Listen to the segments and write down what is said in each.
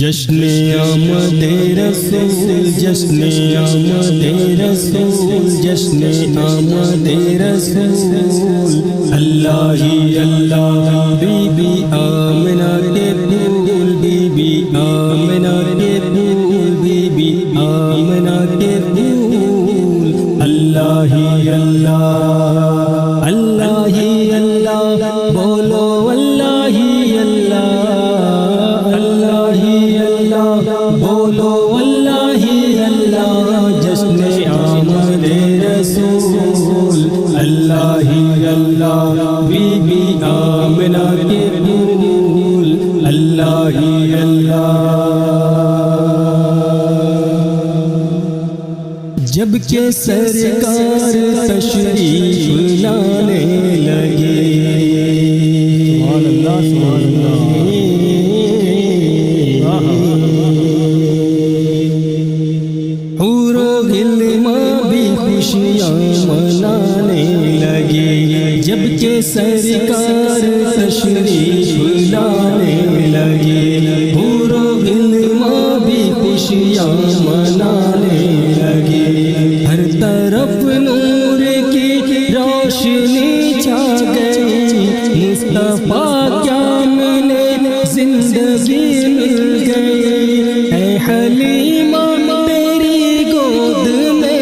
جشن آمد رسول، جشن آمد رسول، جشن آمد رسول، اللہ ہی اللہ، بی بی آمنہ کے پھول، بی بی آمنہ کے پھول، بی بی آمنہ کے پھول، اللہ ہی اللہ، اللہ ہی اللہ، بولو اللہ ہی اللہ، بولو اللہ ہی اللہ، جشن آمد رسول، اللہ ہی اللہ، بی بی آمنہ کے پھول، اللہ ہی اللہ۔ جب کہ سرکار تشریف لانے لگے، سبحان اللہ سبحان اللہ، منانے لگے، جب کہ سرکار تشریف لانے لگے، حور و غلماں بھی خوشیاں منانے لگے، ہر طرف نور کی روشنی چھا گئی، مصطفیٰ کیا ملے زندگی مل گئی، اے حلیمہ تیری گود میں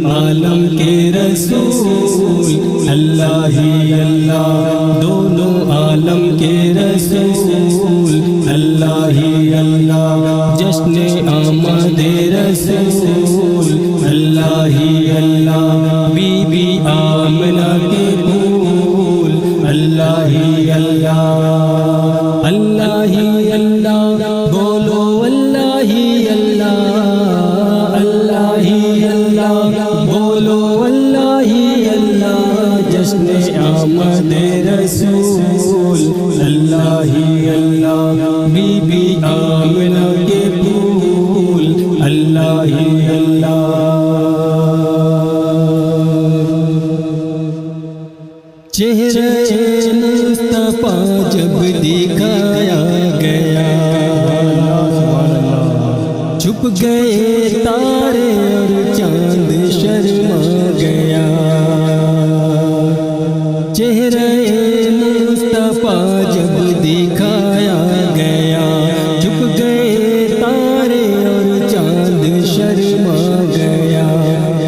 عالم کے رسول، اللہ ہی اللہ، دونوں عالم کے رسول، اللہ ہی اللہ، جشن آمد رسول، اللہ ہی اللہ، بی بی آمنہ کے پھول، اللہ ہی اللہ، اللہ ہی اللہ، بولو اللہ ہی اللہ، اللہ ہی اللہ، بولو اللہ ہی اللہ، جشن آمد رسول، اللہ ہی اللہ، بی بی آمنہ کے پھول، اللہ ہی اللہ۔ چہرہ مصطفیٰ جب دکھایا گیا، چھپ گئے تارے اور چاند شرما گیا، چہرہ مصطفیٰ جب دکھایا گیا، چھپ گئے تارے اور چاند شرما گیا،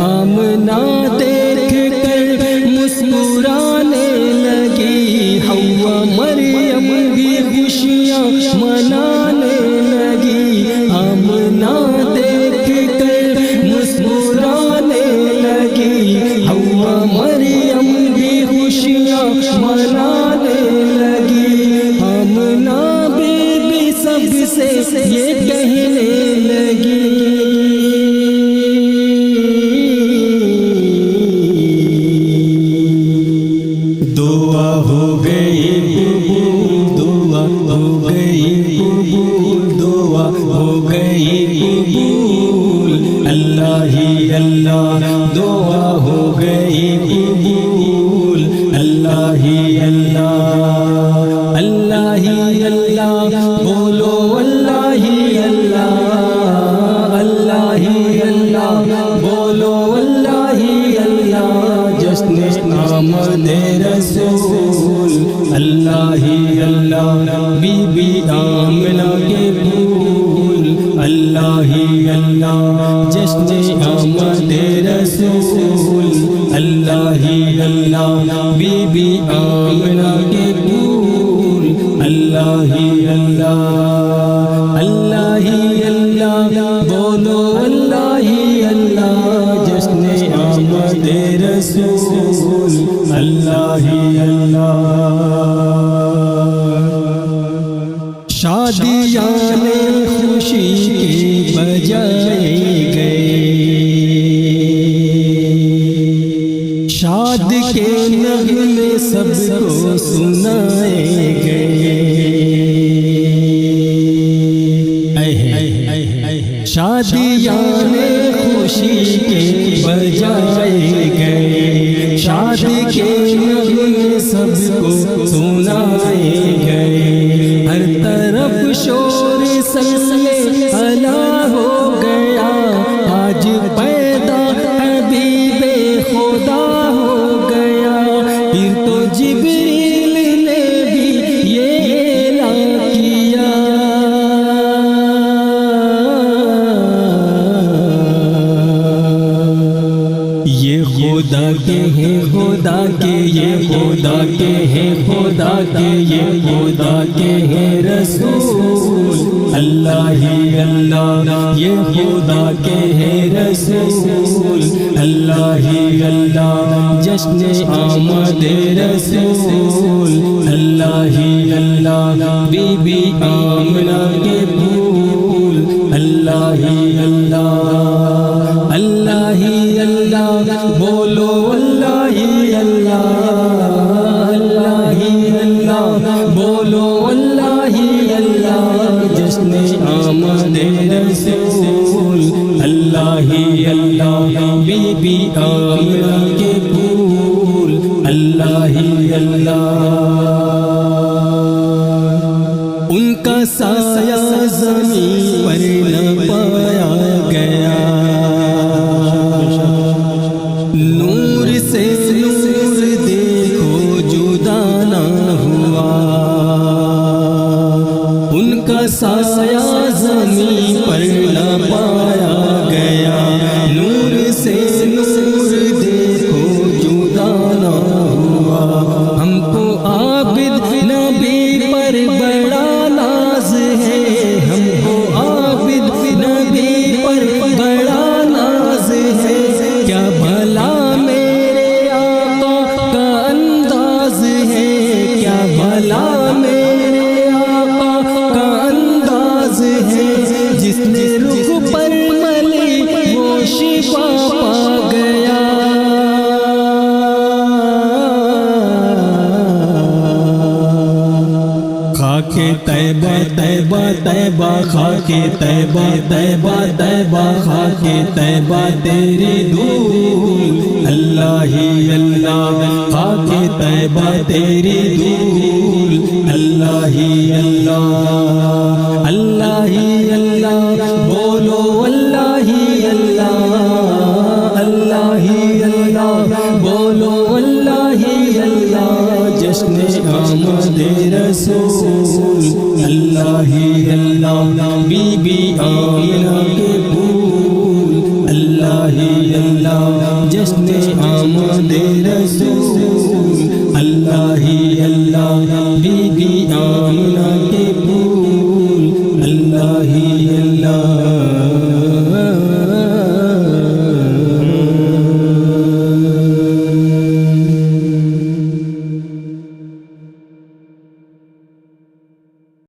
آمنہ دیکھ کر مسکرانے لگی، حوا مریم بھی خوشیاں منانے لگی، آمنہ دیکھ کر مسکرانے لگی، حوا مریم بھی خوشیاں منانے لگی، آمنہ بی بی سب سے یہ کہنے لگی، دعا ہو گئی قبول، دعا ہو گئی قبول، دعا ہو گئی قبول، اللہ ہی اللہ، دعا ہو گئی قبول، اللہ ہی اللہ، اللہ ہی اللہ، بولو اللہ ہی اللہ، اللہ ہی اللہ، بولو اللہ ہی اللہ، جشن آمد رسول، اللہ ہی اللہ، بی بی آمنہ کے پھول، اللہ ہی اللہ، جشن آمد رسول، اللہ ہی اللہ، بی بی آمنہ کے پھول، اللہ ہی اللہ، اللہ ہی اللہ، بولو اللہ ہی اللہ، جشن آمد رسول، اللہ ہی اللہ۔ شادیاں خوشی کی بجائے گئے، شاد کے نغمے سب کو سنائے گئے، سنائے گئے، ہر طرف شور صلی اللہ ہو گیا، آج پیدا حبیب خدا ہو گیا، پھر تو جبریل نے بھی یہ اعلان کیا، یہ خدا کے ہیں خدا کے، یہ خدا کے ہیں خدا کے، یہ خدا کے ہیں رسول اللہ ہی اللہ، یہ خدا کے ہیں رسول اللہ ہی اللہ، جشن آمد رسول اللہ ہی اللہ، بی بی آمنہ کے پھول اللہ ہی اللہ، اللہ ہی اللہ، بولو اللہ ہی اللہ، اللہ ہی اللہ، بولو اللہ ہی اللہ، جشن آمد رسول اللہ ہی اللہ، بی بی آمنہ کے پھول اللہ ہی اللہ، ان کا سایہ زمین پر نہ پایا گیا، نور سے نور دیکھو جدا نہ ہوا، ان کا سایہ زمین پر نہ پایا گیا، نور سے نور دیکھو جدا نہ ہوا، ہم کو عابد نبی پر بڑا ناز ہے، ہم کو عابد نبی پر بڑا ناز ہے، کیا بھلا میرے آقا کا انداز ہے، کیا بھلا میرے آقا کا انداز ہے، جس نے رخ پر ملی وہ شفا پا گیا، خاک طیبہ طیبہ طیبہ، خاک طیبہ طیبہ طیبہ، خاک طیبہ تیری دھول اللہ ہی اللہ، خاک طیبہ تیری دھول اللہ ہی اللہ، اللہ ہی اللہ، بولو اللہ ہی اللہ، اللہ ہی اللہ، بولو اللہ ہی اللہ، جشن آمد رسول اللہ ہی اللہ، بی بی آمنہ کے پھول اللہ ہی اللہ، جشن آمد رسول اللہ ہی اللہ، بی بی آمنہ